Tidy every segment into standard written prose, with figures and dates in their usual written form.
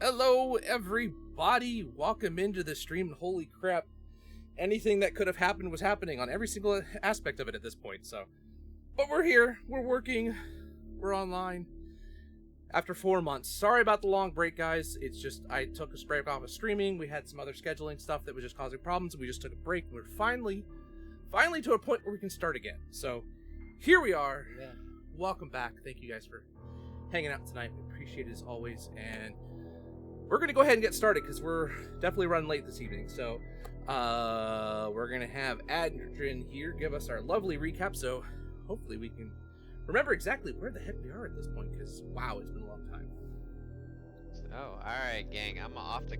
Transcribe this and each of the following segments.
Hello, everybody. Welcome into the stream. Holy crap. Anything that could have happened was happening on every single aspect of it at this point, so. But we're here. We're working. We're online. After 4 months. Sorry about the long break, guys. It's just, I took a break off of streaming. We had some other scheduling stuff that was just causing problems. We just took a break. We're finally to a point where we can start again. So, here we are. Yeah. Welcome back. Thank you guys for hanging out tonight. We appreciate it as always, and we're going to go ahead and get started because we're definitely running late this evening. So, we're going to have Adrian here give us our lovely recap. So, hopefully we can remember exactly where the heck we are at this point because, wow, it's been a long time. So, alright, gang, I'm off to...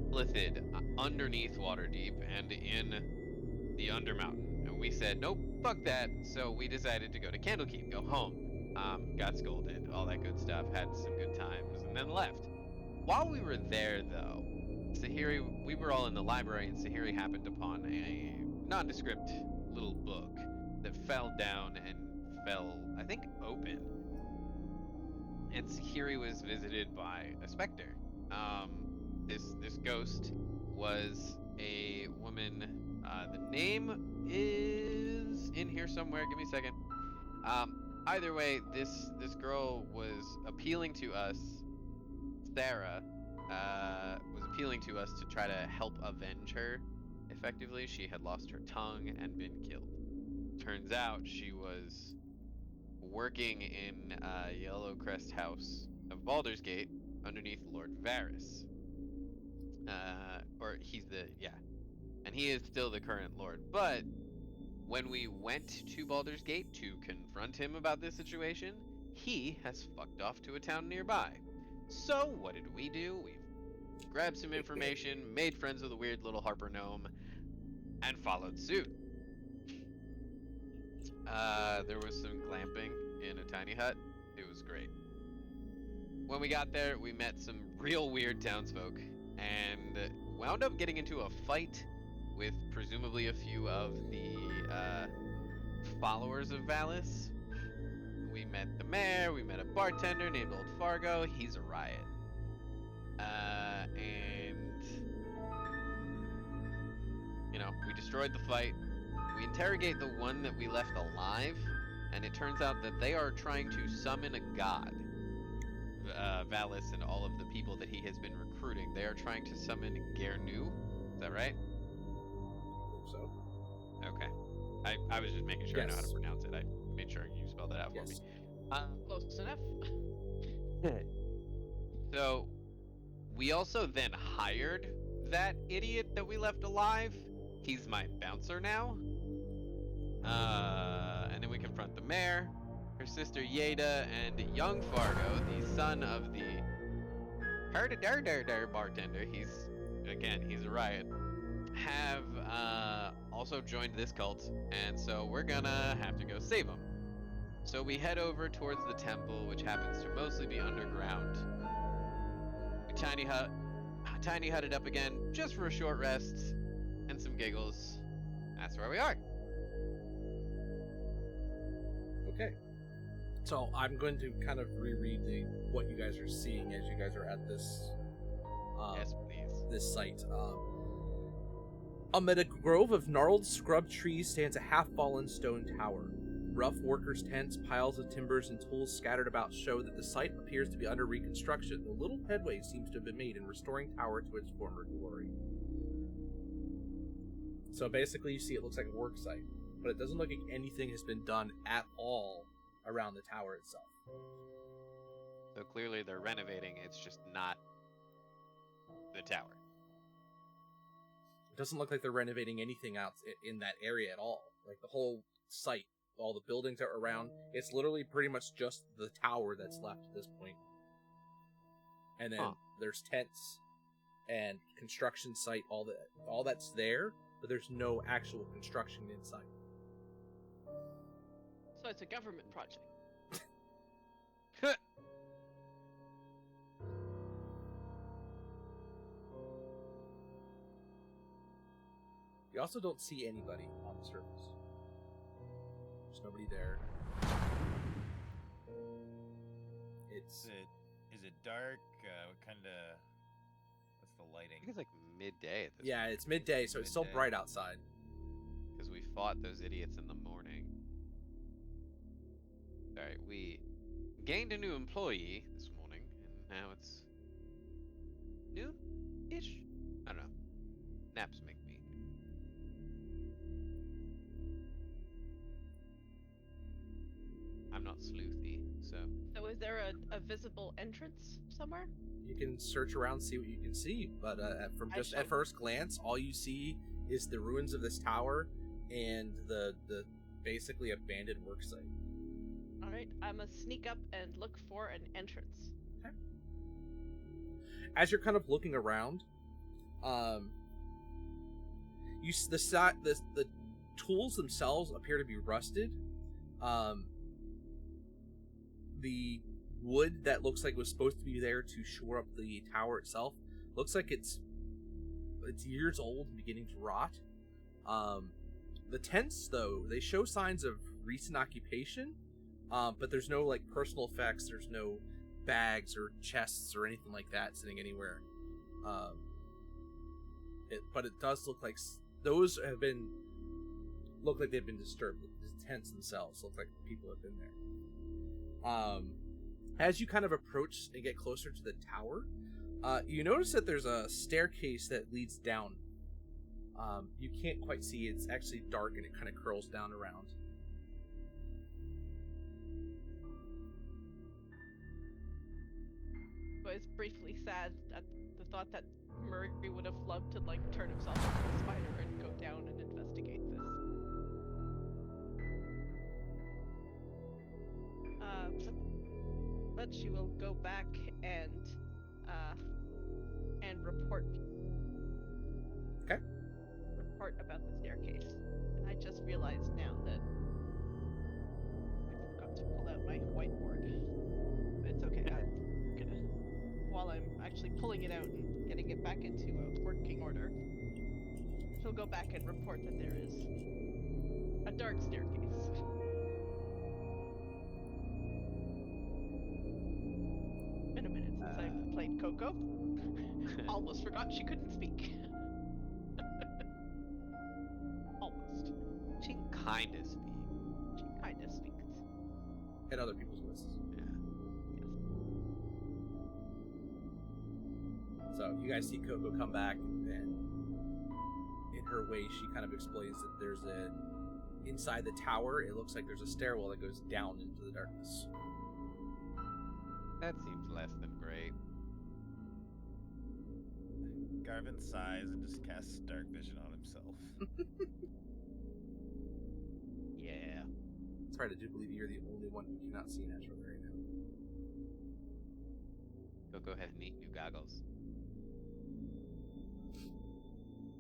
Lithid, underneath Waterdeep and in the Undermountain. And we said, nope, fuck that. So we decided to go to Candlekeep, go home. Got scolded, all that good stuff, had some good times, and then left. While we were there, though, Sahiri, we were all in the library, and Sahiri happened upon a nondescript little book that fell down and fell, I think, open. And Sahiri was visited by a specter. This ghost was a woman. The name is in here somewhere. Give me a second. Either way, this girl was appealing to us. Sarah was appealing to us to try to help avenge her. Effectively, she had lost her tongue and been killed. Turns out she was working in Yellowcrest House of Baldur's Gate underneath Lord Varys. Or he's and he is still the current lord. But when we went to Baldur's Gate to confront him about this situation, he has fucked off to a town nearby. So what did we do? We grabbed some information, made friends with a weird little Harper gnome, and followed suit. There was some glamping in a tiny hut. It was great. When we got there, we met some real weird townsfolk and wound up getting into a fight with presumably a few of the followers of Valis. We met the mayor, we met a bartender named Old Fargo. He's a riot. And, you know, we destroyed the fight. We interrogate the one that we left alive, and it turns out that they are trying to summon a god. Valis and all of the people that he has been recruiting. They are trying to summon Gernu. Is that right? So. Okay. I was just making sure I know how to pronounce it. I made sure you spelled that out for me. Close enough. So, we also then hired that idiot that we left alive. He's my bouncer now. And then we confront the mayor, her sister Yeda, and young Fargo, the son of the bartender. He's a riot. Have also joined this cult, and so we're gonna have to go save him. So we head over towards the temple, which happens to mostly be underground. We tiny hutted up again, just for a short rest and some giggles. That's where we are. Okay. So I'm going to kind of reread what you guys are seeing as you guys are at this Yes, please. this site. Amid a grove of gnarled scrub trees stands a half-fallen stone tower. Rough workers' tents, piles of timbers, and tools scattered about show that the site appears to be under reconstruction, though little headway seems to have been made in restoring tower to its former glory. So basically, you see it looks like a work site, but it doesn't look like anything has been done at all around the tower itself. So clearly they're renovating, it's just not the tower. It doesn't look like they're renovating anything out in that area at all. Like the whole site, all the buildings that are around, it's literally pretty much just the tower that's left at this point. And then there's tents and construction site, all that's there, but there's no actual construction inside. So it's a government project. You also don't see anybody on the surface. There's nobody there. It's Is it dark? What kind of? What's the I lighting? think it's like midday at this yeah, point. it's midday, so it's still Midday. bright outside. Because we fought those idiots in the morning. Alright, we gained a new employee this morning, and now it's noon-ish? I don't know. Naps make me. I'm not sleuthy, so... So is there a visible entrance somewhere? You can search around, see what you can see, but from just at first glance, all you see is the ruins of this tower and the basically abandoned worksite. All right, I'm gonna sneak up and look for an entrance. As you're kind of looking around, you the tools themselves appear to be rusted. The wood that looks like was supposed to be there to shore up the tower itself looks like it's years old and beginning to rot. The tents, though, they show signs of recent occupation, but there's no like personal effects. There's no bags or chests or anything like that sitting anywhere. But it does look like those look like they've been disturbed. The tents themselves look like people have been there. As you kind of approach and get closer to the tower, you notice that there's a staircase that leads down. You can't quite see. It's actually dark and it kind of curls down around. I was briefly sad at the thought that Murray would have loved to like turn himself into a spider and go down and investigate this. But she will go back and report. Okay. Report about the staircase. And I just realized now that I forgot to pull out my whiteboard. It's okay. I'm gonna, while I'm actually pulling it out and getting it back into a working order, she'll go back and report that there is a dark staircase. Been a minute since I've played Coco. Almost forgot she couldn't speak. Almost. She can kinda speak. She kinda speaks. In other people's voices. Yeah. So you guys see Coco come back, and in her way, she kind of explains that there's inside the tower, it looks like there's a stairwell that goes down into the darkness. That seems less than great. Garvin sighs and just casts dark vision on himself. Yeah. It's hard, I do believe you're the only one who cannot see naturally right now. Go ahead and need new goggles.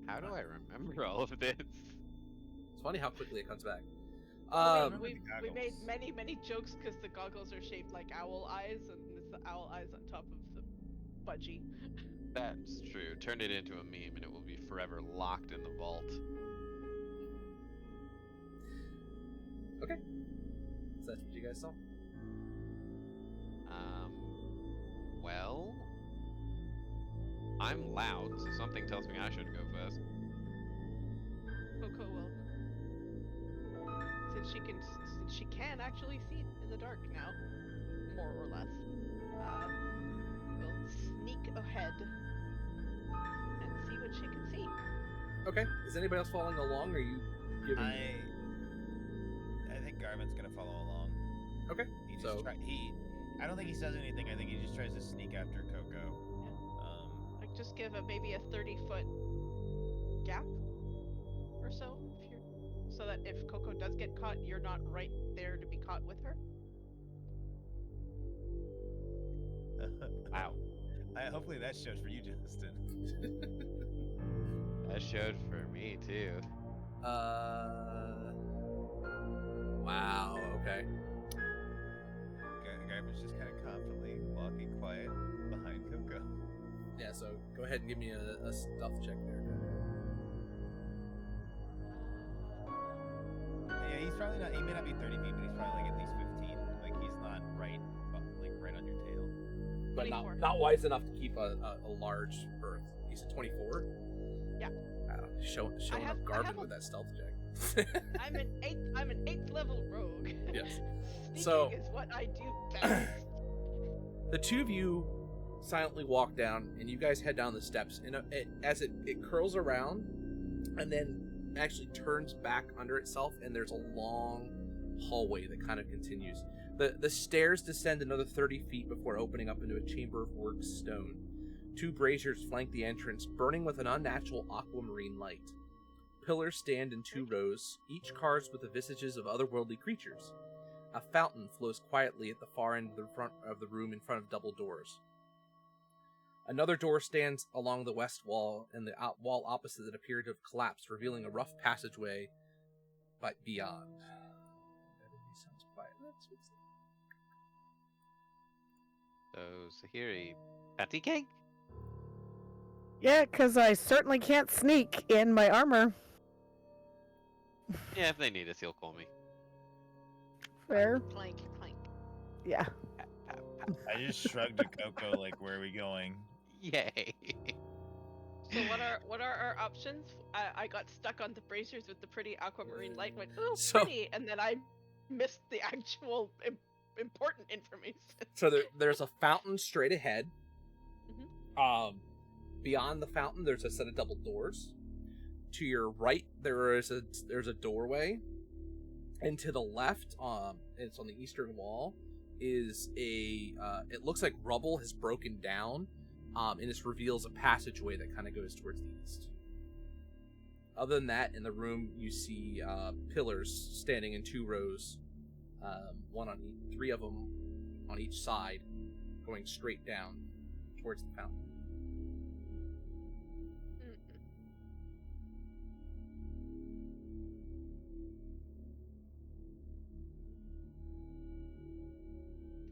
How do I remember all of this? It's funny how quickly it comes back. We made many jokes because the goggles are shaped like owl eyes, and it's the owl eyes on top of the budgie. That's true. Turn it into a meme and it will be forever locked in the vault. Okay. So that's what you guys saw. Well, I'm loud, so something tells me I should go first. Coco will, since she can actually see in the dark now, more or less, will sneak ahead and see what she can see. Okay. Is anybody else following along, or are you giving... I think Garvin's gonna follow along. Okay. He just So- I don't think he says anything. I think he just tries to sneak after Coco. Like just give maybe a 30-foot gap or so, so that if Coco does get caught, you're not right there to be caught with her. Wow. Hopefully that shows for you, Justin. That showed for me too. Wow, okay. Garvin's just kind of confidently walking quiet behind Coco. Yeah, so go ahead and give me a stealth check there. Yeah, he's probably not. He may not be 30 feet, but he's probably like at least 15. Like he's not right on your tail. But 24. not wise enough to keep a large berth. You said 24? Yeah. Showing I up have Garvin a- with that stealth check. I'm an 8th level rogue. Yes. Sneaking So- is what I do best. The two of you silently walk down, and you guys head down the steps. And as it curls around, and then actually turns back under itself, and there's a long hallway that kind of continues. The stairs descend another 30 feet before opening up into a chamber of worked stone. Two braziers flank the entrance, burning with an unnatural aquamarine light. Pillars stand in two rows, each carved with the visages of otherworldly creatures. A fountain flows quietly at the far end of the front of the room in front of double doors. Another door stands along the west wall, and the wall opposite that appeared to have collapsed, revealing a rough passageway but beyond. Everybody sounds quiet. That's what's So, Sahiri, patty cake? Yeah, because I certainly can't sneak in my armor. Yeah, if they need us, he'll call me. Fair. Clank, clank. Yeah. Pat, pat, pat. I just shrugged to Coco like, "Where are we going?" Yay! So what are our options? I got stuck on the braziers with the pretty aquamarine light. Went, oh, So- pretty, and then I missed the actual important information. So there's a fountain straight ahead. Mhm. Beyond the fountain, there's a set of double doors. To your right, there's a doorway, and to the left, it's on the eastern wall, is it looks like rubble has broken down, and this reveals a passageway that kind of goes towards the east. Other than that, in the room, you see pillars standing in two rows, three of them on each side, going straight down towards the fountain.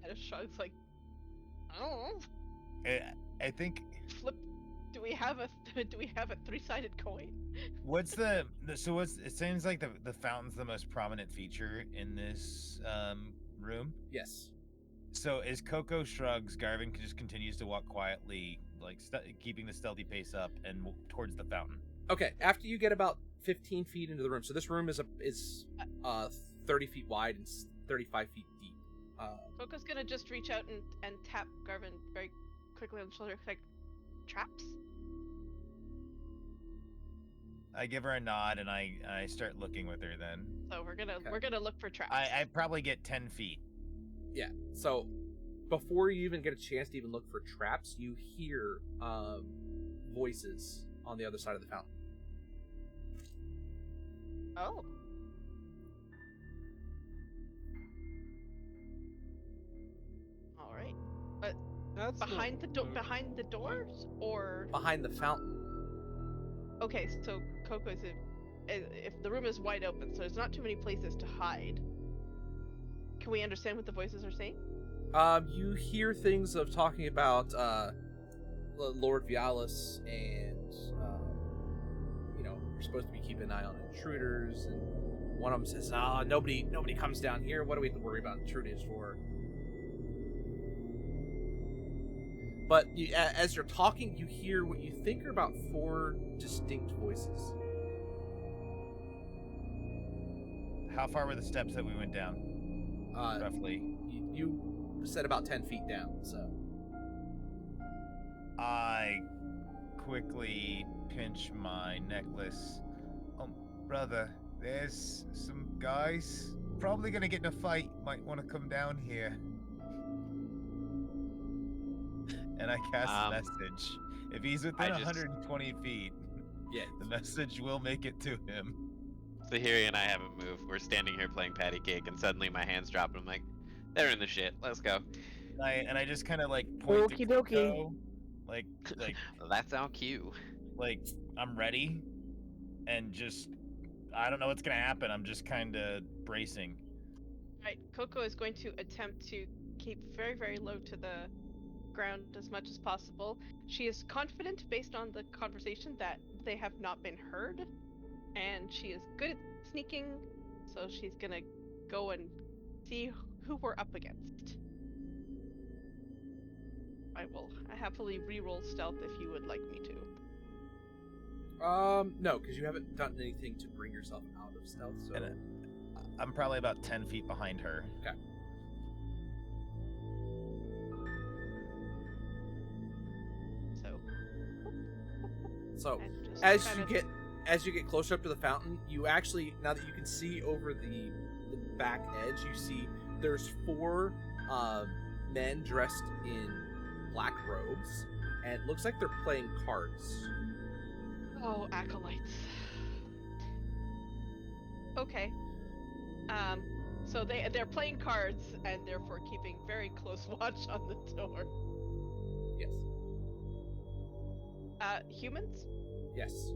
And shrugs like, I don't know. I think. Flip. Do we have a 3-sided coin? What's it seems like the fountain's the most prominent feature in this room. Yes. So as Coco shrugs, Garvin just continues to walk quietly, like keeping the stealthy pace up and towards the fountain. Okay, after you get about 15 feet into the room, so this room is 30 feet wide and 35 feet deep. Coco's gonna just reach out and tap Garvin very quickly on the shoulder, like, traps? I give her a nod and I start looking with her. Then So we're Okay. gonna look for traps. I probably get 10 feet. Yeah, so before you even get a chance to even look for traps, you hear voices on the other side of the fountain. Oh. All right. That's Behind the doors, or Behind the fountain. okay. So Coco's if the room is wide open, so there's not too many places to hide. Can we understand what the voices are saying? You hear things of talking about Lord Vialis and you're supposed to be keeping an eye on intruders, and one of them says, nobody comes down here. What do we have to worry about intruders for? But as you're talking, you hear what you think are about 4 distinct voices. How far were the steps that we went down? Roughly. You said about 10 feet down, so. I quickly pinch my necklace. Brother, there's some guys probably gonna get in a fight. Might want to come down here. And I cast a message. If he's within 120 feet, yeah, the message will make it to him. Sahiri and I haven't moved. We're standing here playing patty cake, and suddenly my hands drop, and I'm like, they're in the shit. Let's go. And I just kind of like point Okie to dokie. Coco, like That's our cue. like I'm ready, and just I don't know what's gonna happen. I'm just kind of bracing. Right, Coco is going to attempt to keep very, very low to the ground as much as possible. She is confident, based on the conversation, that they have not been heard, and she is good at sneaking, so she's gonna go and see who we're up against. I will happily re-roll stealth if you would like me to. No, because you haven't done anything to bring yourself out of stealth, so. And I'm probably about 10 feet behind her. Okay. So, And just as kind you of- get closer up to the fountain, you actually, now that you can see over the back edge, you see there's 4 men dressed in black robes, and it looks like they're playing cards. Oh, acolytes. Okay. So they're playing cards and therefore keeping very close watch on the door. Yes. Humans? Yes.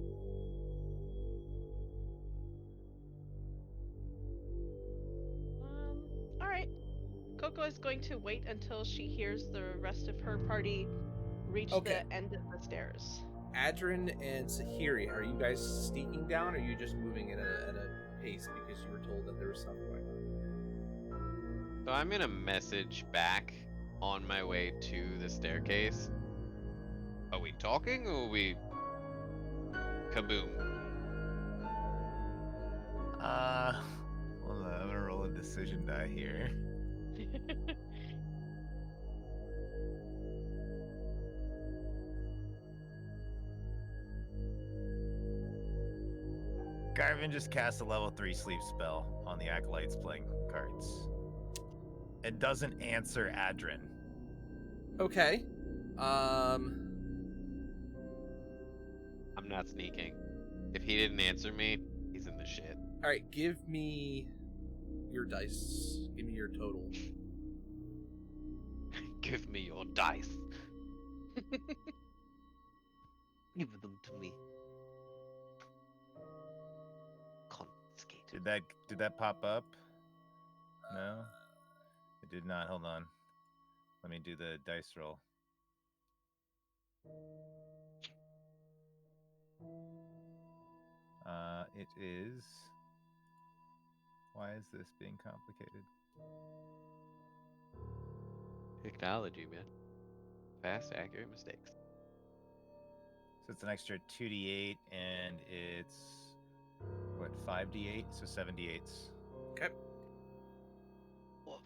All right. Coco is going to wait until she hears the rest of her party reach Okay. the end of the stairs. Adrin and Sahiri, are you guys sneaking down, or are you just moving at a pace because you were told that there was stuff going on? So I'm gonna message back on my way to the staircase. Are we talking or are we kaboom? Hold on, I'm gonna roll a decision die here. Garvin just cast a level 3 sleep spell on the acolytes playing cards. It doesn't answer Adrin. Okay. I'm not sneaking. If he didn't answer me, he's in the shit. All right. Give me your dice. Give me your total. Give me your dice. Give them to me. Confiscated. Did that pop up? No, it did not. Hold on. Let me do the dice roll. It is. Why is this being complicated? Technology, man. Fast, accurate mistakes. So it's an extra 2d8, and it's what, 5d8, so 7d8s. Okay. Woof.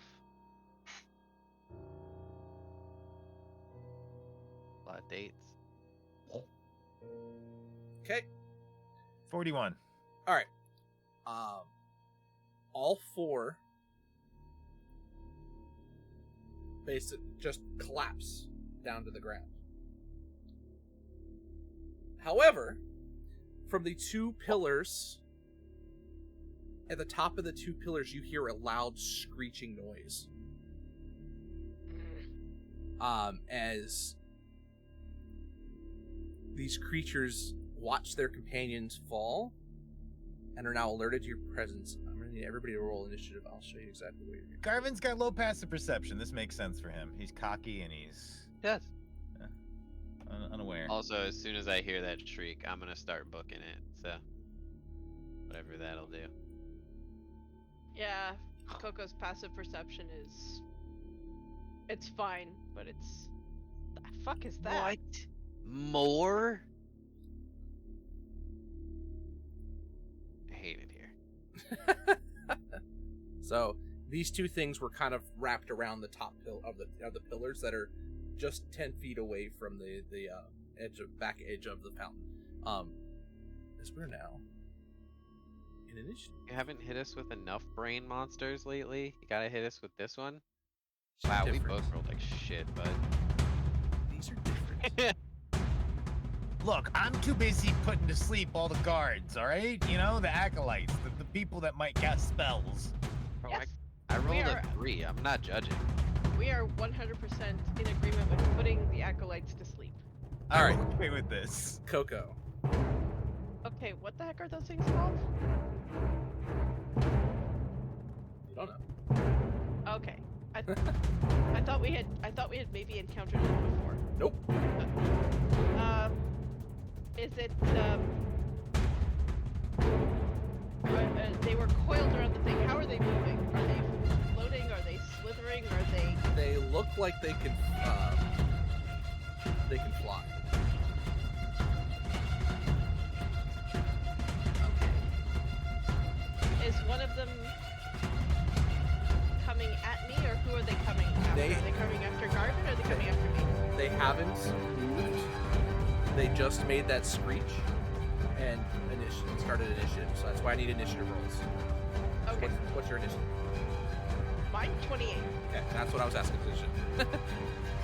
A lot of dates. Okay. 41. All right. All 4 basically just collapse down to the ground. However, from the 2 pillars, at the top of the 2 pillars, you hear a loud screeching noise. As these creatures watch their companions fall and are now alerted to your presence. I'm gonna need everybody to roll initiative. I'll show you exactly what you're doing. Garvin's got low passive perception. This makes sense for him. He's cocky and he's Yes. unaware. Also, as soon as I hear that shriek, I'm gonna start booking it. So, whatever that'll do. Yeah, Coco's passive perception is. It's fine, but it's. The fuck is that? What? More? I hate it here. So these two things were kind of wrapped around the top of the pillars that are just 10 feet away from the back edge of the fountain. As we're now in initiative. You haven't hit us with enough brain monsters lately. You gotta hit us with this one. It's Wow, we different. both rolled like shit, bud. These are different. Look, I'm too busy putting to sleep all the guards, alright? You know, the acolytes, the people that might cast spells. Bro, Yes, I rolled are- a 3. I'm not judging. We are 100% in agreement with putting the acolytes to sleep. All right, I'm okay with this. Coco. Okay, what the heck are those things called? You don't know. Okay, I thought we had maybe encountered them before. Nope. Is it they were coiled around the thing. How are they moving? Are they floating? Are they slithering? Are they? They look like they can fly. Okay. Is one of them coming at me, or who are they coming after? They- Are they coming after Garvin, or are they coming after me? They haven't moved. They just made that screech and started initiative. So that's why I need initiative rolls. So Okay. What's your initiative? Mine 28. Okay, that's what I was asking.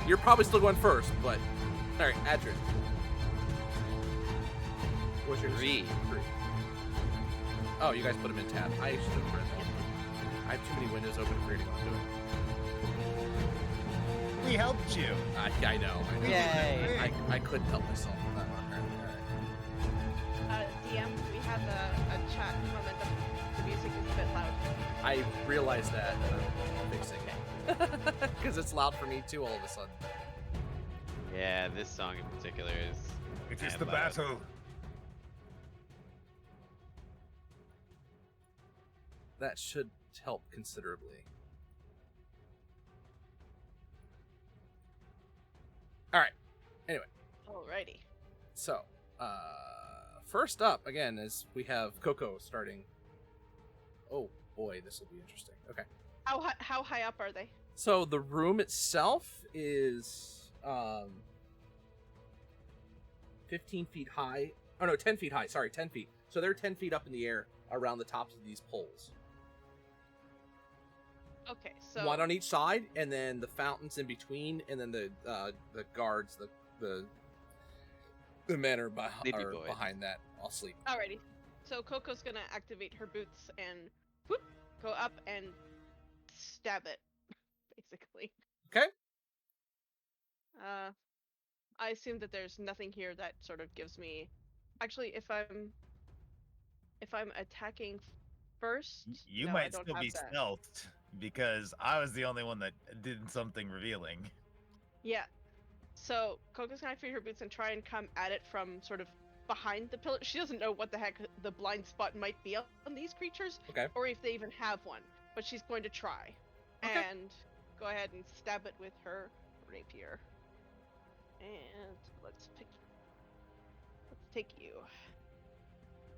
You're probably still going first, but all right, Adrian. What's your initiative? 3. Oh, you guys put them in tab. I should have read that. I have too many windows open for reading what I'm doing. We helped you. I know. Yay. I couldn't help myself with that one. All right. DM, we have a chat comment that the music is a bit loud. I realized that, and I'm fixing it. Because it's loud for me too all of a sudden. Yeah, this song in particular is. It is mad the loud. battle. That should help considerably. Alright. Anyway, Alrighty. so, first up, again, is we have Coco starting. Oh boy, this will be interesting. Okay. How high up are they? So the room itself is 15 feet high. Oh no, 10 feet high. Sorry, 10 feet. So they're 10 feet up in the air around the tops of these poles. Okay, so One on each side, and then the fountains in between, and then the guards, the men are, Sleepy boys. behind that, all sleep. alrighty. So Coco's gonna activate her boots and whoop, go up and stab it, basically. Okay. I assume that there's nothing here that sort of gives me. Actually, if I'm attacking first, You no, I might don't still have be that. stealthed because I was the only one that did something revealing. Yeah. So Coco's gonna activate her boots and try and come at it from sort of behind the pillar. She doesn't know what the heck the blind spot might be on these creatures, Okay. or if they even have one. But she's going to try, Okay. and go ahead and stab it with her rapier. And let's take you.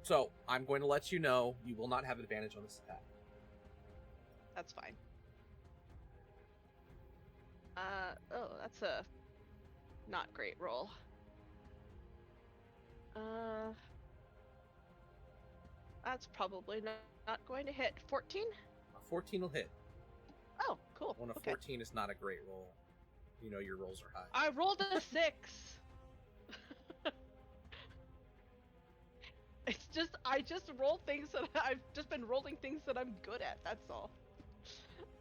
So I'm going to let you know you will not have advantage on this attack. That's fine. Oh, that's a not great roll. That's probably not going to hit. 14? A 14 will hit. Oh, cool. One of Okay. 14 is not a great roll. You know your rolls are high. I rolled a 6. It's just I just roll things that I've just been rolling things that I'm good at. That's all.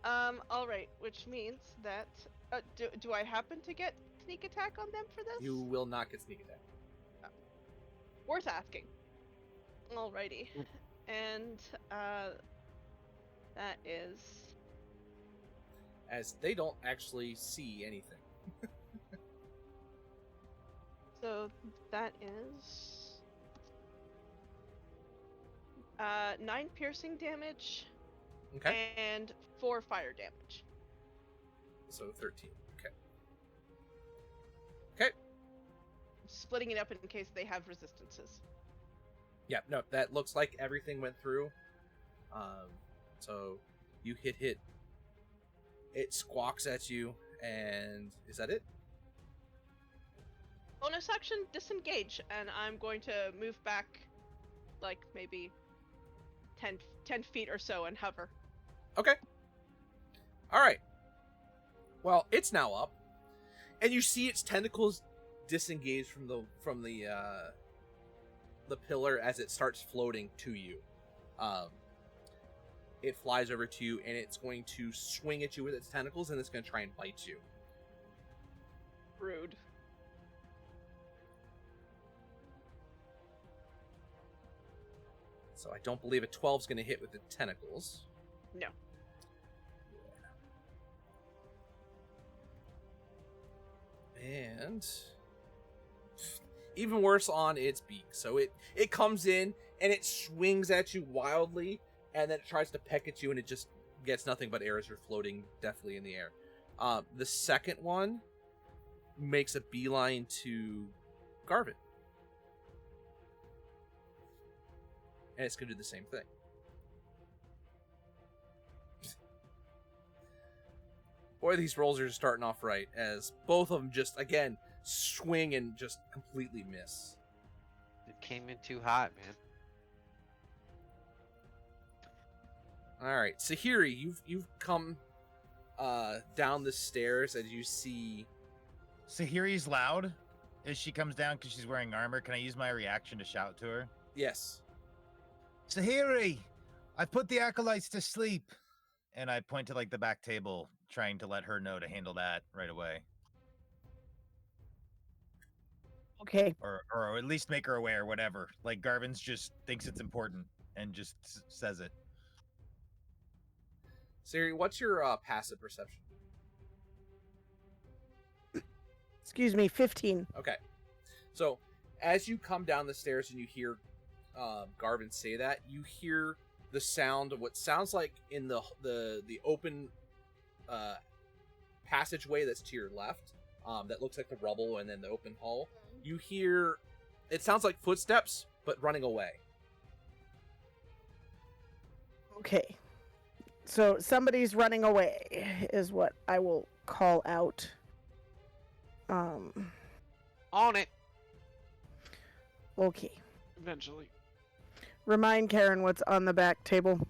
All right, which means that do I happen to get sneak attack on them for this? You will not get sneak attack. Worth asking. Alrighty, and that is As they don't actually see anything. So that is 9 piercing damage Okay. and 4 fire damage. So 13. Okay. Okay. Splitting it up in case they have resistances. Yeah, no, that looks like everything went through. So you hit. It squawks at you, and is that it? Bonus action, disengage, and I'm going to move back, like maybe 10 feet or so and hover. Okay. All right. Well, it's now up, and you see its tentacles disengage from the pillar as it starts floating to you. It flies over to you, and it's going to swing at you with its tentacles, and it's going to try and bite you. Rude. So I don't believe a 12 is going to hit with the tentacles. No. And even worse on its beak. So it comes in and it swings at you wildly, and then it tries to peck at you, and it just gets nothing but arrows are floating definitely in the air. The second one makes a beeline to Garvin. And it's going to do the same thing. Boy, these rolls are just starting off right, as both of them just, again, swing and just completely miss. It came in too hot, man. All right, Sahiri, you've come down the stairs as you see. Sahiri's loud as she comes down because she's wearing armor. Can I use my reaction to shout to her? Yes. Sahiri, I've put the acolytes to sleep. And I point to like the back table, trying to let her know to handle that right away. Okay. Or at least make her aware, whatever. Like Garvin's just thinks it's important and just says it. Sahiri, what's your passive perception? Excuse me, 15. Okay. So, as you come down the stairs and you hear Garvin say that, you hear the sound of what sounds like in the open passageway that's to your left, that looks like the rubble, and then the open hall. You hear, it sounds like footsteps, but running away. Okay. So somebody's running away is what I will call out. On it. Okay. Eventually. Remind Karen what's on the back table.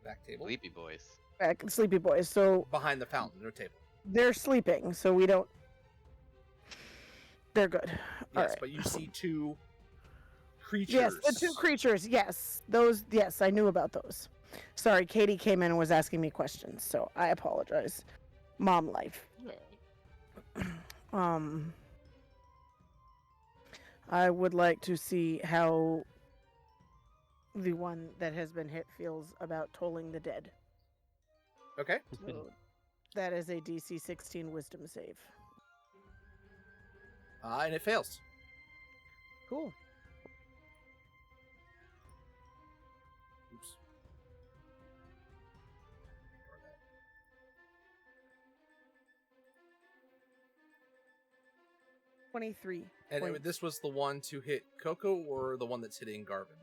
Back table? Sleepy boys. Back Sleepy Boys. So Behind the fountain, no table. they're sleeping, so we don't. They're good. All Yes, right. but you see two creatures. Yes, the two creatures. Yes, those. Yes, I knew about those. Sorry, Katie came in and was asking me questions, so I apologize. Mom life. I would like to see how the one that has been hit feels about tolling the dead. Okay. So that is a DC 16 Wisdom save. And it fails. Cool. Oops. 23. And points. this was the one to hit Coco, or the one that's hitting Garvin?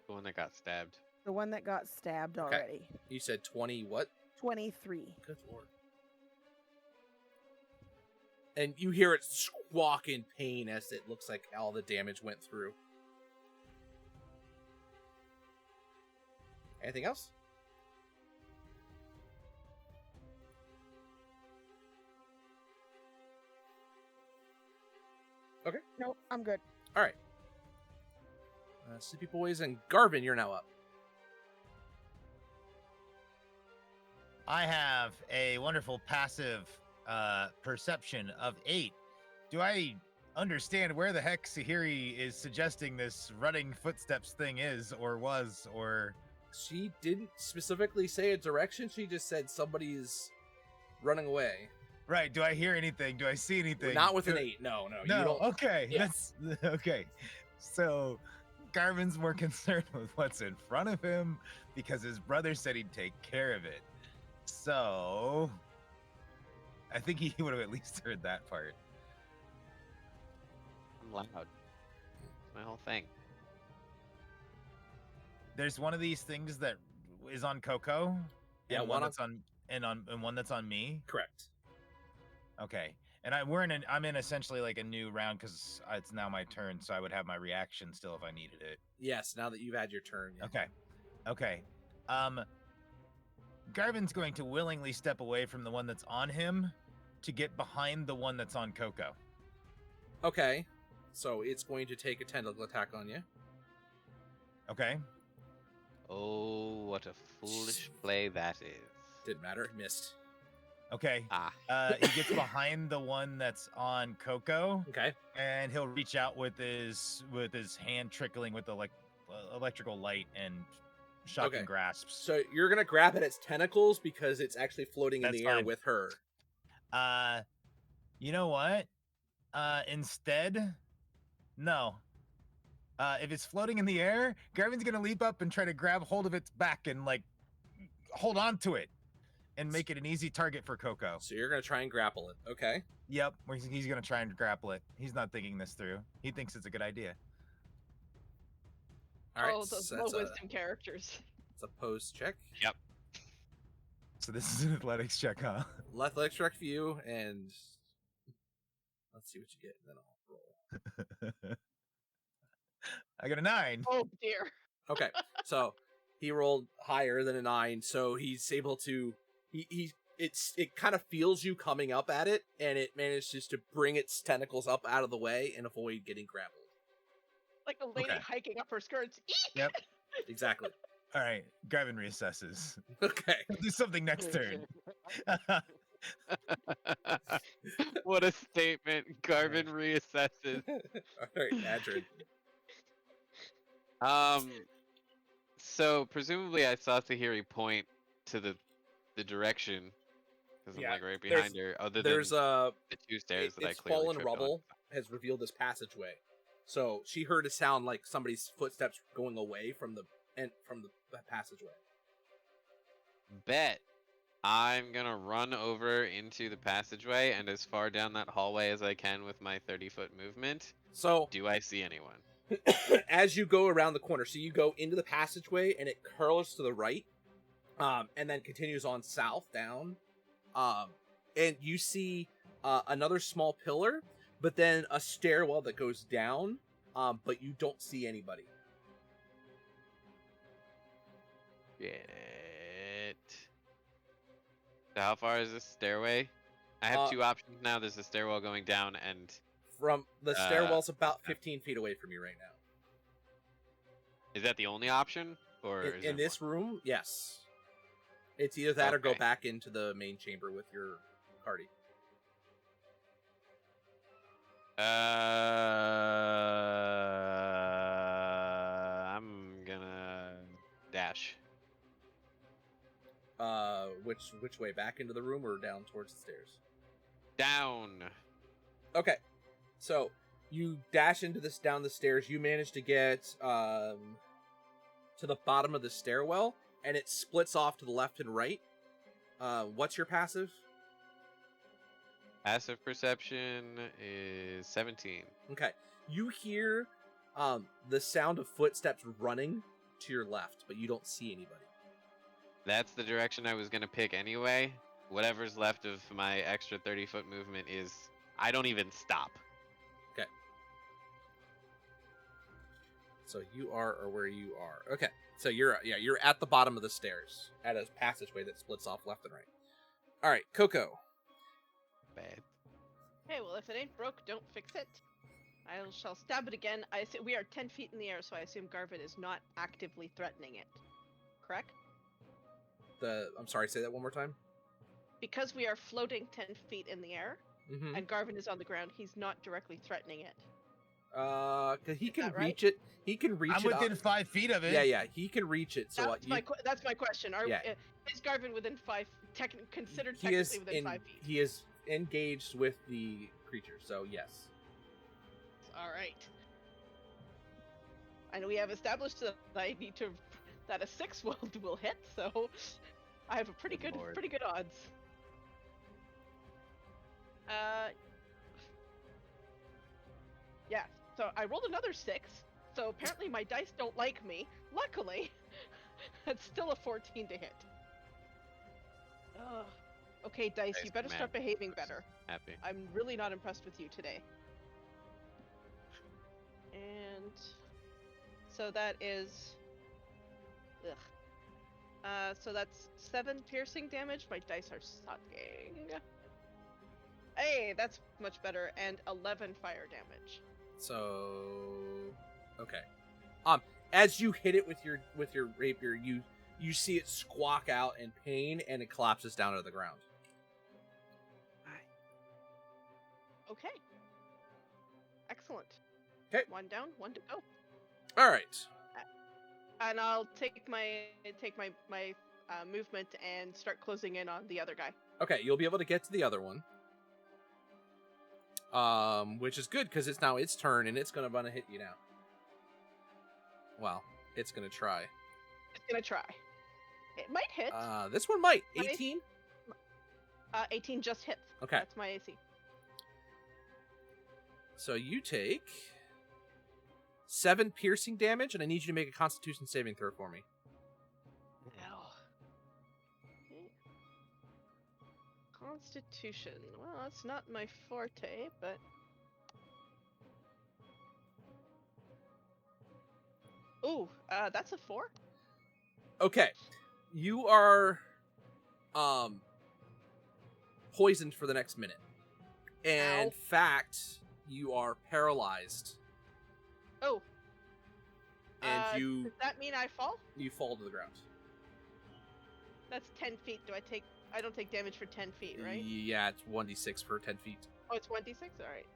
The one that got stabbed. The one that got stabbed already. You said 20 what? 23. Good lord. And you hear it squawk in pain as it looks like all the damage went through. Anything else? Okay. Nope, I'm good. All right. Sleepy Boys and Garvin, you're now up. I have a wonderful passive perception of 8. Do I understand where the heck Sahiri is suggesting this running footsteps thing is, or was, or... She didn't specifically say a direction. She just said somebody's running away. Right. Do I hear anything? Do I see anything? Not with an Do- 8. No. You No. don't. Okay. Yeah. That's okay. So, Garvin's more concerned with what's in front of him because his brother said he'd take care of it. So, I think he would have at least heard that part. I'm loud. That's my whole thing. There's one of these things that is on Coco, Yeah, and one one on- that's on and one that's on me. Correct. Okay. And I'm in essentially like a new round because it's now my turn, so I would have my reaction still if I needed it. Yes. Now that you've had your turn. Yeah. Okay. Garvin's going to willingly step away from the one that's on him to get behind the one that's on Coco. Okay. So it's going to take a tentacle attack on you. Okay. Oh, what a foolish play that is. Didn't matter. It missed. Okay. Ah, He gets behind the one that's on Coco, Okay. and he'll reach out with his hand trickling with electrical light and shocking Okay. grasps. So you're gonna grab at its tentacles because it's actually floating in That's the air fine. with her. You know what? Instead, no. If it's floating in the air, Garvin's gonna leap up and try to grab hold of its back and like hold on to it and make it an easy target for Coco. So you're gonna try and grapple it. Okay. Yep, he's gonna try and grapple it. He's not thinking this through. He thinks it's a good idea. All right. Oh, those so low that's wisdom characters. it's a pose check. So this is an athletics check, huh? Athletics check for you, and let's see what you get, and then I'll roll. I got a 9. Oh dear. Okay. So he rolled higher than a 9, so he's able to. It kind of feels you coming up at it, and it manages to bring its tentacles up out of the way and avoid getting grappled. Like a lady Okay. hiking up her skirts. Eek! Yep. Exactly. All right, Garvin reassesses. Okay. He'll do something next turn. what a statement. Garvin reassesses. All right, Adrian. So presumably I saw Tahiri point to the direction because I'm Yeah, like right behind her. Other than There's the 2 stairs that I it's clearly fallen tripped on. rubble has revealed this passageway. So she heard a sound like somebody's footsteps going away from the passageway. Bet. I'm gonna run over into the passageway and as far down that hallway as I can with my 30-foot movement. So Do I see anyone? as you go around the corner, so you go into the passageway and it curls to the right, and then continues on south down, and you see another small pillar, but then a stairwell that goes down, but you don't see anybody. Shit. So how far is this stairway? I have 2 options now. There's a stairwell going down and From the stairwell's about 15 feet away from you right now. is that the only option? Or is In there this room, yes. It's either that or go Okay. back into the main chamber with your party. more? I'm gonna dash. Which way? Back into the room or down towards the stairs? Down. Okay. So you dash into this down the stairs. You manage to get to the bottom of the stairwell, and it splits off to the left and right. What's your passive? Passive perception is 17. Okay. You hear the sound of footsteps running to your left, but you don't see anybody. That's the direction I was gonna pick anyway. Whatever's left of my extra 30-foot movement is I don't even stop. So you are, or where you are. Okay. So you're at the bottom of the stairs at a passageway that splits off left and right. All right, Coco. Bad. Okay, well, if it ain't broke, don't fix it. I shall stab it again. I assume we are 10 feet in the air, so I assume Garvin is not actively threatening it. Correct? I'm sorry, say that one more time. Because we are floating 10 feet in the air, Mm-hmm. and Garvin is on the ground, he's not directly threatening it. 'Cause he Is can that right? reach it. He can reach I'm it. within 5 feet of it. Yeah, he can reach it. So That's my question. Yeah. Is Garvin within 5? Considered he is technically within in. 5 feet? He is engaged with the creature, so yes. All right. And we have established that that a 6 will hit, so I have a pretty Good good lord. odds. Yeah. So I rolled another 6. So apparently my dice don't like me. Luckily, it's still a 14 to hit. Ugh. Okay, dice, you Dice better start command behaving person. better. Happy. I'm really not impressed with you today. And so that is, so that's 7 piercing damage. My dice are sucking. Hey, that's much better. And 11 fire damage. So okay. As you hit it with your rapier, you see it squawk out in pain and it collapses down to the ground. Okay. Excellent. 'Kay. 1 down, 1 to go. All right. And I'll take my movement and start closing in on the other guy. Okay, you'll be able to get to the other one. Which is good because it's now its turn and it's gonna run and hit you now. Well, it's gonna try. It's gonna try. It might hit. This one might. What is- 18? 18 just hits. Okay. That's my AC. So you take 7 piercing damage, and I need you to make a Constitution saving throw for me. Ow. Okay. Constitution. Well, that's not my forte, but. Ooh, that's a 4. Okay. You are poisoned for the next minute. And Ow. fact, you are paralyzed. Oh. And Does that mean I fall? you fall to the ground. That's 10 feet. I don't take damage for 10 feet, right? Yeah, it's 1d6 for 10 feet. Oh, it's 1d6? Alright.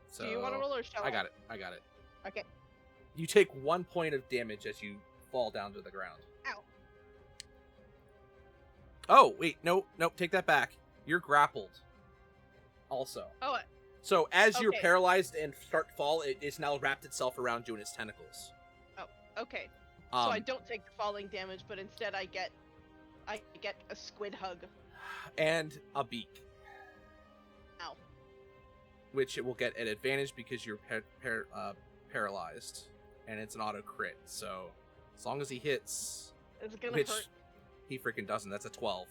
So Do you want to roll or shall I? I got it. Okay. You take 1 point of damage as you fall down to the ground. Ow. Oh, wait, nope, take that back. You're grappled. Also. Oh, So as you're Okay. paralyzed and start to fall, it's now wrapped itself around you in its tentacles. okay. So I don't take the falling damage, but instead I get a squid hug. And a beak. Ow. Which it will get an advantage because you're paralyzed. And it's an auto crit, so as long as he hits, It's gonna which hurt. he freaking doesn't, that's a 12.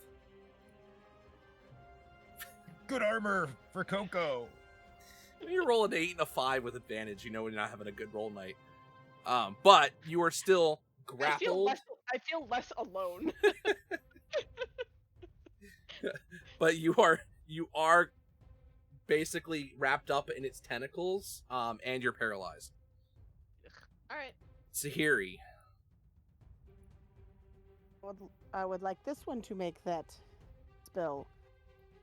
Good armor for Coco. When you roll an 8 and a 5 with advantage, you know when you're not having a good roll night. But you are still grappled. I feel less alone. But you are basically wrapped up in its tentacles, and you're paralyzed. All right. Sahiri. I would like this one to make that spell.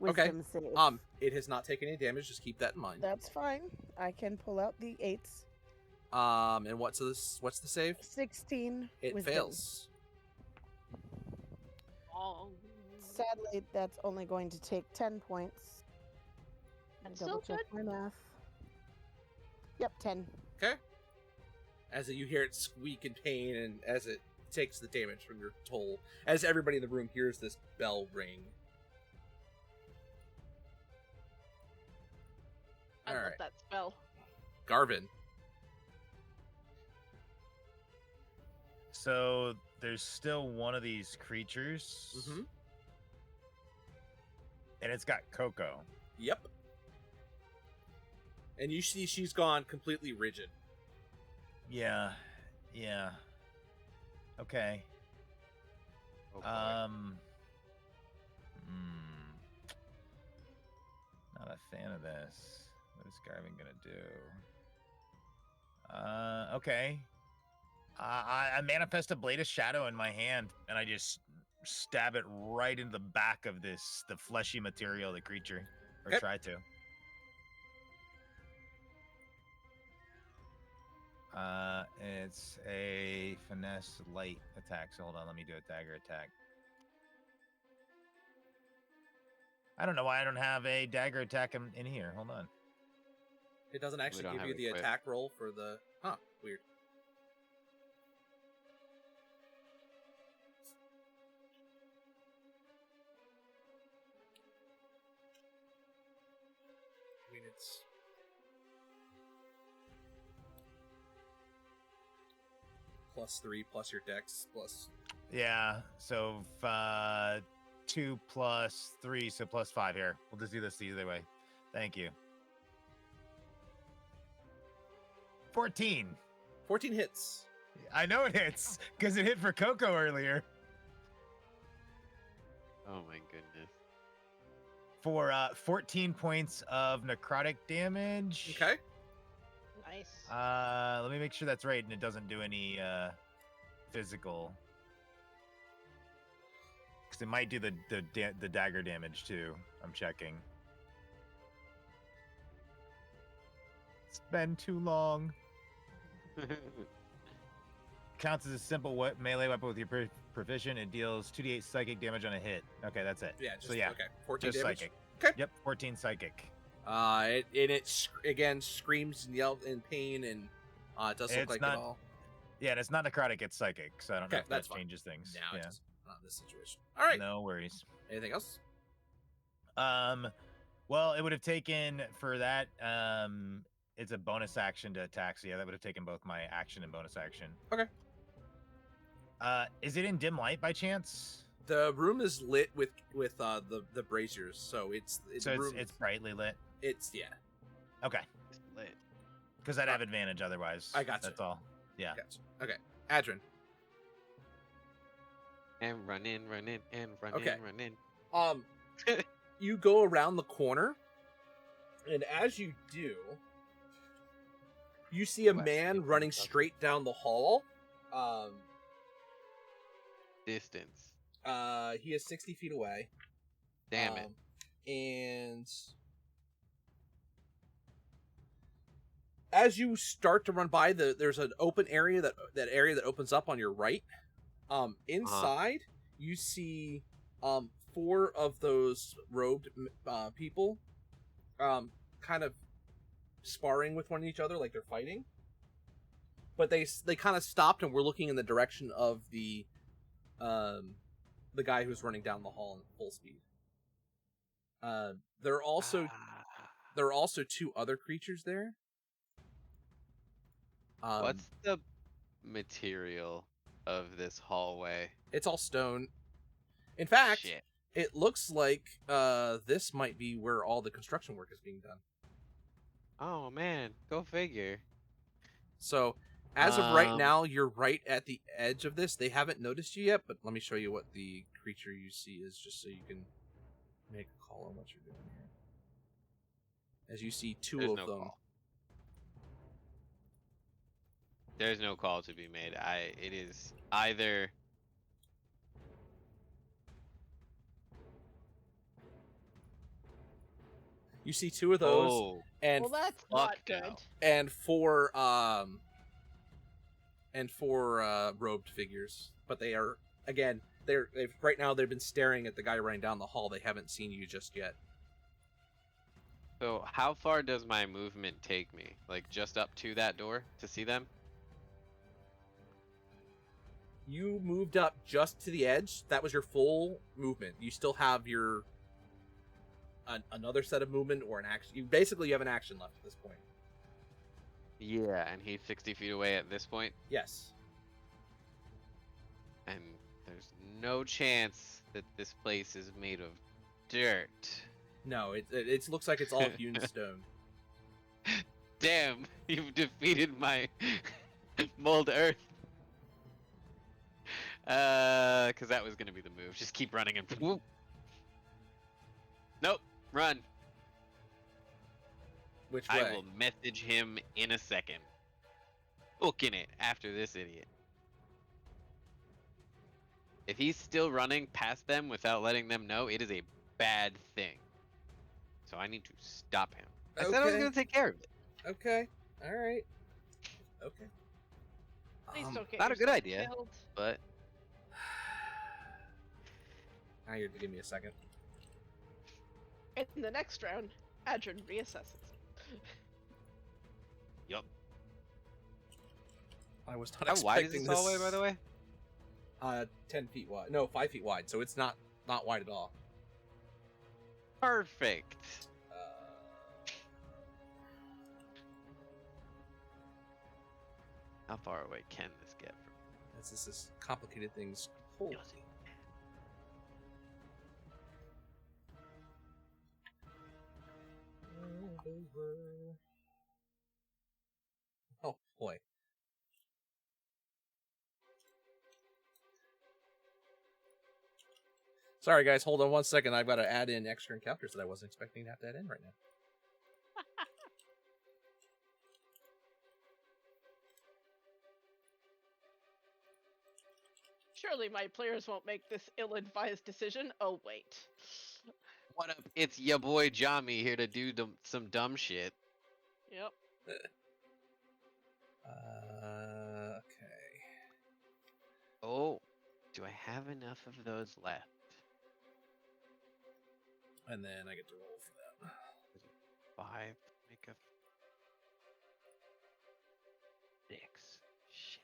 Okay. Wisdom save. It has not taken any damage. Just keep that in mind. That's fine. I can pull out the 8s. And what's the save? 16. It wisdom. fails. Oh. Sadly, that's only going to take 10 points. That's Double still check my math. Yep, 10. Okay. As you hear it squeak in pain, and as it takes the damage from your toll, as everybody in the room hears this bell ring. I All love right, that spell. Garvin. So there's still one of these creatures, Mm-hmm. and it's got Coco. Yep. And you see she's gone completely rigid. Yeah. Okay. Oh, boy. Not a fan of this. What is Garvin gonna do? Okay. I manifest a blade of shadow in my hand, and I just stab it right into the back of the fleshy material of the creature, or Okay. try to. It's a finesse light attack. So hold on, let me do a dagger attack. I don't know why I don't have a dagger attack in here. Hold on. It doesn't actually don't give have you it the equipped. attack roll for the. Huh, weird. I mean, it's. +3 plus your dex plus. Yeah, so 2 plus 3, so plus 5 here. We'll just do this either way. Thank you. 14. 14 hits. I know it hits because it hit for Coco earlier. Oh my goodness. For 14 points of necrotic damage. Okay. Nice. Let me make sure that's right and it doesn't do any physical. Because it might do the dagger damage too. I'm checking. It's been too long. Counts as a simple melee weapon with your proficient. It deals 2d8 psychic damage on a hit. Okay, that's it. Yeah. Just, so yeah, Okay. 14 just damage. psychic. Okay. Yep, 14 psychic. Again screams and yells in pain and it does look It's like not- it all. Yeah, and it's not necrotic, it's psychic. So I don't know Okay, if that that's fine. changes things. Now yeah. it's not this situation. All right. No worries. Anything else? Well, it would have taken for that. It's a bonus action to attack. So yeah, that would have taken both my action and bonus action. Okay. Is it in dim light by chance? The room is lit with the braziers, so it's So room, it's brightly lit. it's yeah. Okay, Lit. because I'd have advantage otherwise. I gotcha. That's all. Yeah. Gotcha. Okay, Adrian. And run in, and run Okay. in, run in. You go around the corner, and as you do, you see a West, man east, running south. straight down the hall. Distance. He is 60 feet away. Damn it. And as you start to run by, there's an open area that area that opens up on your right. Inside, you see 4 of those robed people, kind of sparring with one each other like they're fighting. But they kind of stopped and were looking in the direction of the guy who's running down the hall in full speed. There are also 2 other creatures there. What's the material of this hallway? It's all stone. In fact, Shit. it looks like this might be where all the construction work is being done. Oh man, go figure. So, as of right Um, now, you're right at the edge of this. They haven't noticed you yet, but let me show you what the creature you see is, just so you can make a call on what you're doing here. As you see 2 There's of no them. call. There's no call to be made. It is either You see 2 of those, oh, and Well, that's not fuck good. no. and 4 robed figures, but they are again they've right now they've been staring at the guy running down the hall. They haven't seen you just yet. So how far does my movement take me? Like just up to that door to see them? You moved up just to the edge. That was your full movement. You still have your another set of movement or an action. You have an action left at this point. Yeah, and he's 60 feet away at this point, Yes. and there's no chance that this place is made of dirt. No, it looks like it's all hewn stone. Damn, you've defeated my mold earth. Cause that was gonna be the move. Just keep running and whoop. Nope, run. Which way? I will message him in a second. Booking it after this idiot. If he's still running past them without letting them know, it is a bad thing. So I need to stop him. I said I was Okay. gonna take care of it. Okay. All right. Okay. Please don't get not a good yourself idea. killed. But Now you have to give me a second. In the next round, Adrian reassesses. Yup. I was not How wide is expecting this hallway, by the way? 10 feet wide. No, 5 feet wide. So it's not wide at all. Perfect. How far away can this get from? This is complicated things. Holy. Oh boy. Sorry guys, hold on one second. I've got to add in extra encounters that I wasn't expecting to have to add in right now. Surely my players won't make this ill-advised decision. Oh wait. What up? It's your boy Jami here to do some dumb shit. Yep. Okay. Oh, do I have enough of those left? And then I get to roll for that. 5, make a 6. Shit.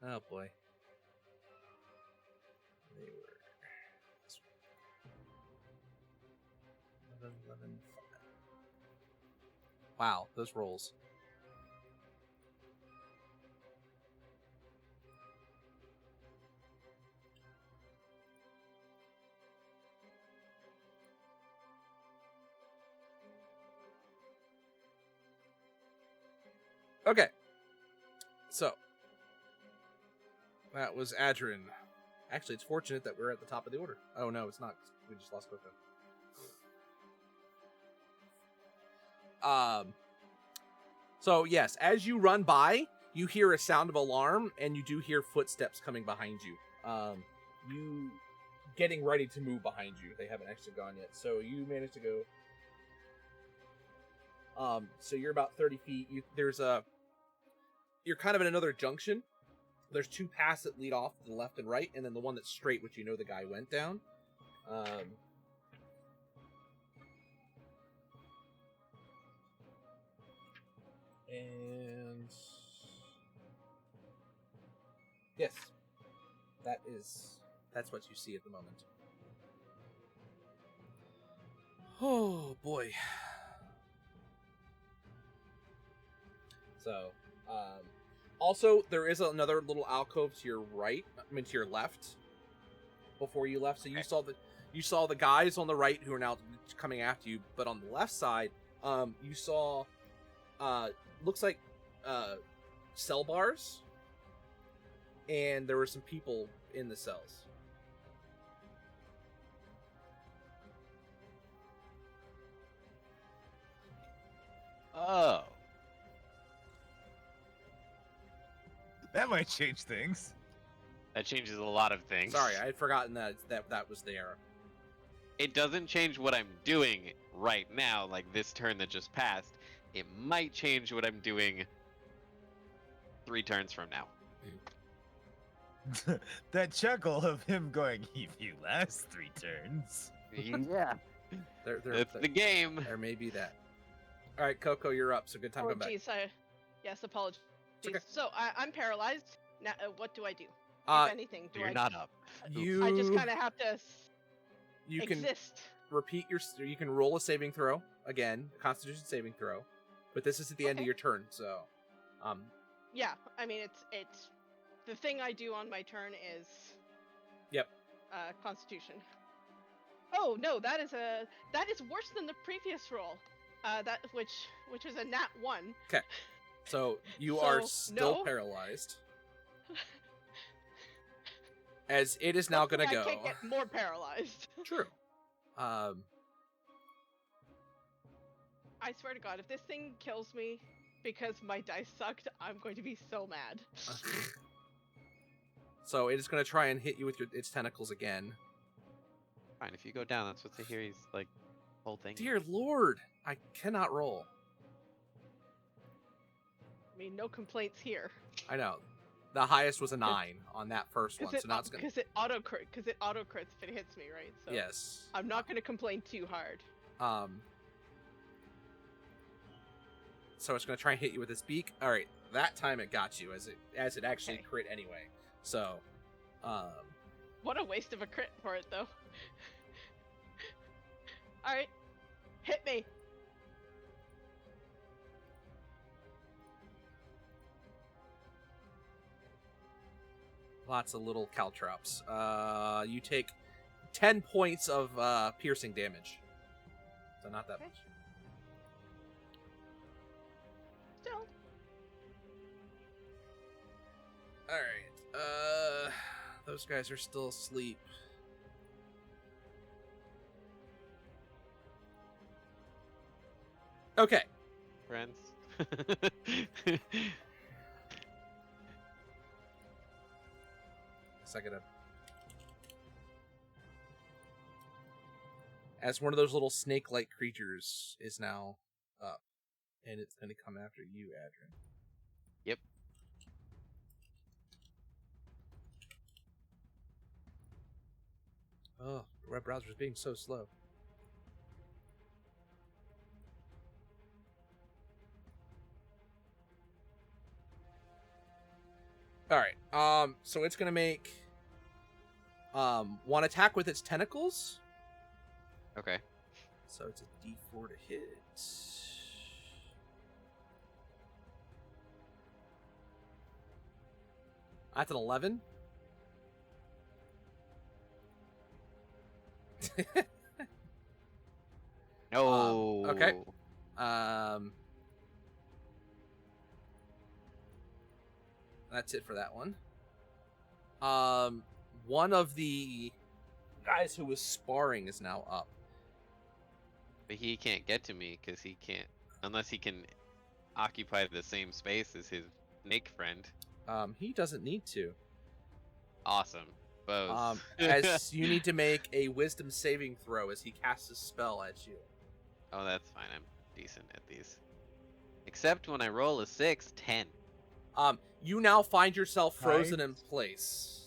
Oh boy. They were 11, 11, 5. Wow, those rolls. Okay. So, that was Adrin. Actually, it's fortunate that we're at the top of the order. Oh no, it's not. We just lost Coco. So yes, as you run by, you hear a sound of alarm, and you do hear footsteps coming behind you. You getting ready to move behind you. They haven't actually gone yet. So you managed to go. So you're about 30 feet. You're kind of in another junction. There's 2 paths that lead off to the left and right, and then the one that's straight, which you know the guy went down. And yes, that's what you see at the moment. Oh boy. So, also there is another little alcove to your right, to your left. Before you left, so you saw the guys on the right who are now coming after you, but on the left side, you saw looks like cell bars, and there were some people in the cells. Oh. That might change things. That changes a lot of things. Sorry, I had forgotten that was there. It doesn't change what I'm doing right now, like this turn that just passed. It might change what I'm doing 3 turns from now. That chuckle of him going, if you last 3 turns. Yeah. That's the game. There may be that. All right, Coco, you're up. So good time to Oh come back. geez, yes, apologies. Okay. So I'm paralyzed. Now, what do I do? If anything, do You're I? not up. I just kind of have to You can exist. you can roll a saving throw again, a Constitution saving throw, but this is at the end of Okay. your turn, so Yeah, I mean it's the thing I do on my turn is. Yep. Constitution. Oh no, that is worse than the previous roll. That which is a nat 1. So you are So, still no. paralyzed. As it is now Hopefully gonna go. I can't get more paralyzed. True. I swear to God, if this thing kills me because my dice sucked, I'm going to be so mad. So it is gonna try and hit you with its tentacles again. Fine, if you go down, that's what Tahiri's like whole thing. Dear Lord, I cannot roll. I mean, no complaints here. I know. The highest was a 9 on that first one, so now it's gonna. Because it auto crits if it hits me, right? So Yes. I'm not gonna complain too hard. So it's gonna try and hit you with its beak. All right, that time it got you as it actually Okay. crit anyway. So, What a waste of a crit for it, though. All right, hit me. lots of little caltrops. You take 10 points of piercing damage. So not that Okay. much. Still. All right. Those guys are still asleep. Okay. Friends. Second up. As one of those little snake-like creatures is now up, and it's going to come after you, Adrian. Yep. Oh, the web browser's being so slow. All right. So it's gonna make one attack with its tentacles. Okay. So it's a D4 to hit. That's an 11. No. okay. That's it for that one. One of the guys who was sparring is now up. But he can't get to me because he can't, unless he can occupy the same space as his snake friend. He doesn't need to. Awesome. Both. As you need to make a wisdom saving throw as he casts a spell at you. Oh, that's fine. I'm decent at these. Except when I roll a 6, 10. You now find yourself frozen in place.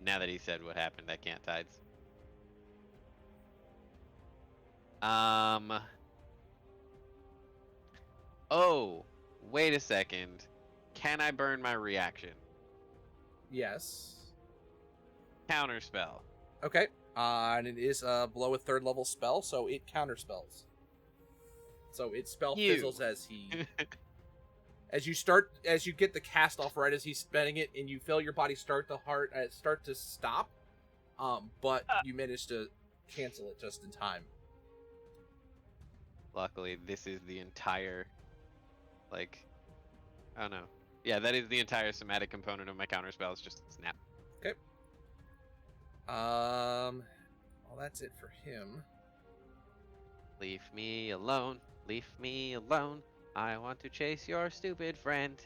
Now that he said what happened, I can't tides. Oh, wait a second. Can I burn my reaction? Yes. Counterspell. Okay. And it is below a 3rd level spell, so it counterspells. So its spell fizzles as he as you get the cast off right as he's spending it, and you feel your body start to stop. But you manage to cancel it just in time. Luckily, this is the entire, like, I don't know. Yeah, that is the entire somatic component of my counterspell. It's just snap. Okay. Well, that's it for him. Leave me alone. Leave me alone. I want to chase your stupid friend.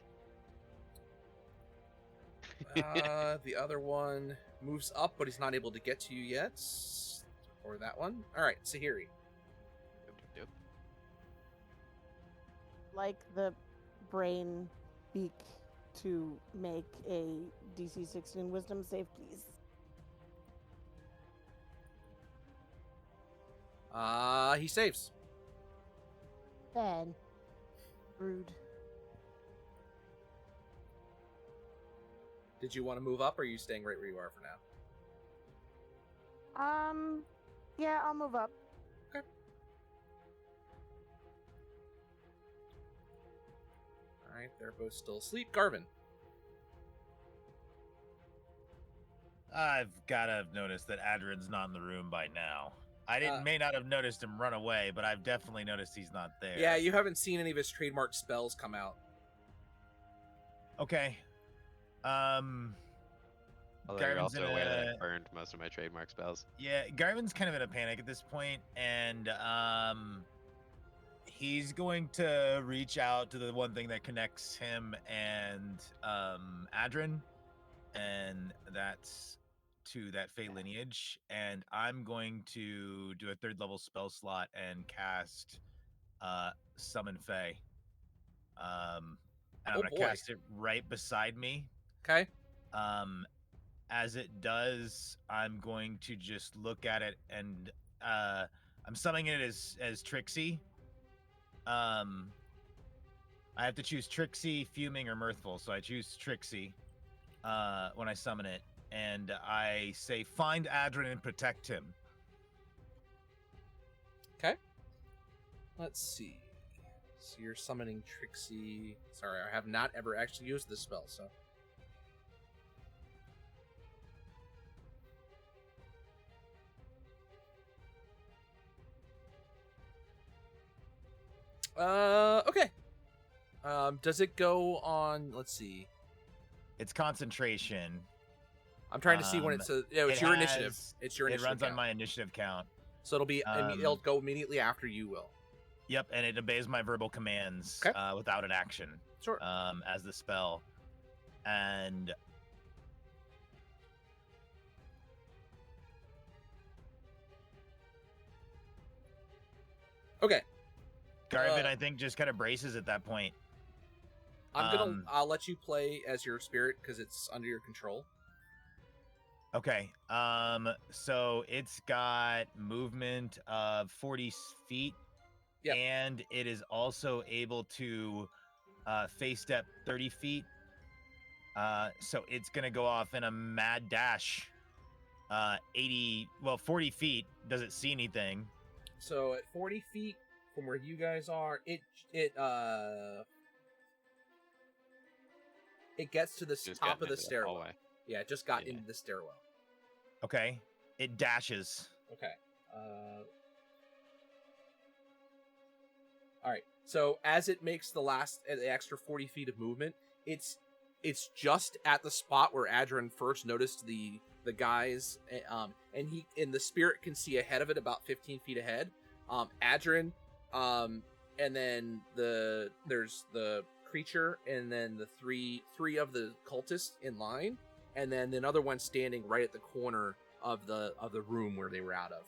The other one moves up, but he's not able to get to you yet. Or that one. All right, Sahiri. Like the brain beak to make a DC 16 wisdom save, please. He saves. Ben. Rude. Did you want to move up, or are you staying right where you are for now? Yeah, I'll move up. right, they're both still asleep. Garvin. I've gotta have noticed that Adrin's not in the room by now. I didn't may not have noticed him run away, but I've definitely noticed he's not there. Yeah, you haven't seen any of his trademark spells come out. Okay. Although you're Garvin's also in aware that a- I burned most of my trademark spells. Yeah, Garvin's kind of in a panic at this point, and he's going to reach out to the one thing that connects him and Adrin, and that's to that Fey lineage. And I'm going to do a 3rd level spell slot and cast Summon Fey. And I'm Oh, gonna boy. cast it right beside me. Okay. As it does, I'm going to just look at it, and I'm summoning it as Trixie. I have to choose Trixie, Fuming, or Mirthful, so I choose Trixie when I summon it, and I say, "Find Adrin and protect him." Okay. Let's see. So you're summoning Trixie. Sorry, I have not ever actually used this spell, so. Okay. Does it go on? Let's see. It's concentration. I'm trying to see when it's it's your initiative. has- It's your It initiative. runs on count. my initiative count. So it'll be it'll um, go immediately after you will. Yep, and it obeys my verbal commands Okay. without an action. Sure. As the spell. And Okay. Garvin, I think, just kind of braces at that point. I'll let you play as your spirit because it's under your control. Okay. So it's got movement of 40 feet. Yep. And it is also able to face step 30 feet. So it's gonna go off in a mad dash. 40 feet. Does it see anything? So at 40 feet from where you guys are, it gets to the Just top gotten of the into stairwell. hallway. Yeah, it just got Yeah. into the stairwell. Okay. It dashes. Okay. All right. So as it makes the extra 40 feet of movement, it's just at the spot where Adrin first noticed the guys, and the spirit can see ahead of it about 15 feet ahead. Adrin, and then there's the creature, and then the three of the cultists in line, and then another one standing right at the corner of the room where they were out of.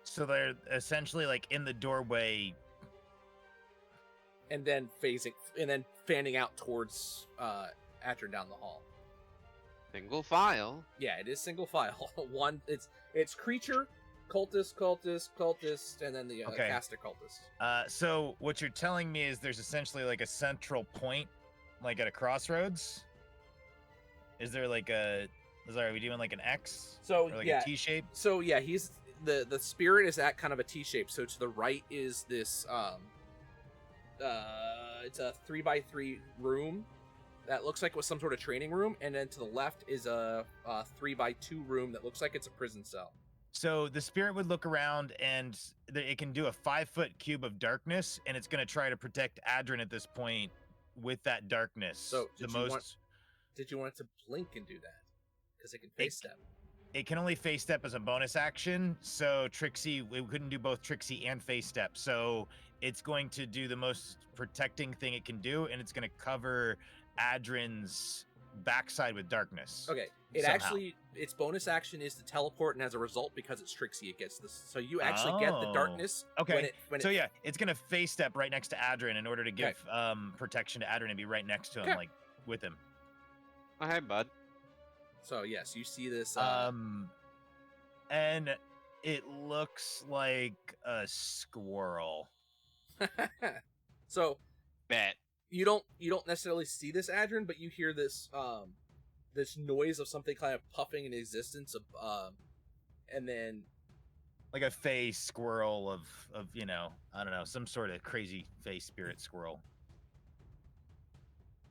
So they're essentially like in the doorway. And then fanning out towards Adrin down the hall. Single file. Yeah, it is single file. One, it's creature, cultist, and then the Okay. caster cultist. So what you're telling me is there's essentially like a central point, like at a crossroads. Is there like are we doing like an X So or like yeah, a T shape? so yeah, he's the spirit is at kind of a T shape. So to the right is this it's a 3x3 room that looks like it was some sort of training room, and then to the left is a 3x2 room that looks like it's a prison cell. So the spirit would look around, and it can do a 5-foot cube of darkness, and it's going to try to protect Adrin at this point with that darkness. So did you want it to blink and do that? Because it can face step. It can only face step as a bonus action. So Trixie, we couldn't do both Trixie and face step. So it's going to do the most protecting thing it can do, and it's going to cover Adrin's backside with darkness. Okay, its bonus action is to teleport, and as a result, because it's Trixie, it gets this. So you actually get the Oh, darkness. okay. When So yeah, it's gonna face step right next to Adrin in order to give protection to Adrin and be right next to him, Okay. like with him. Oh, hey, bud. So yes, you see this. And it looks like a squirrel. So Bet. you don't necessarily see this Adrin, but you hear this this noise of something kind of puffing in existence of and then Like a fey squirrel of I don't know, some sort of crazy fey spirit squirrel.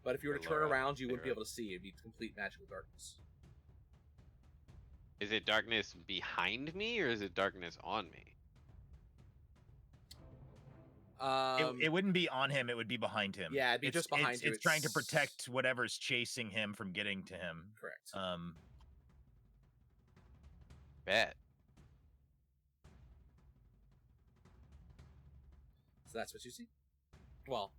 But if you were to For turn Laura, around, you wouldn't be favorite. able to see. It'd be complete magical darkness. Is it darkness behind me, or is it darkness on me? It wouldn't be on him. It would be behind him. Yeah, it'd be just behind it's, you. It's trying to It's- protect whatever's chasing him from getting to him. Correct. Bet. So that's what you see. Well,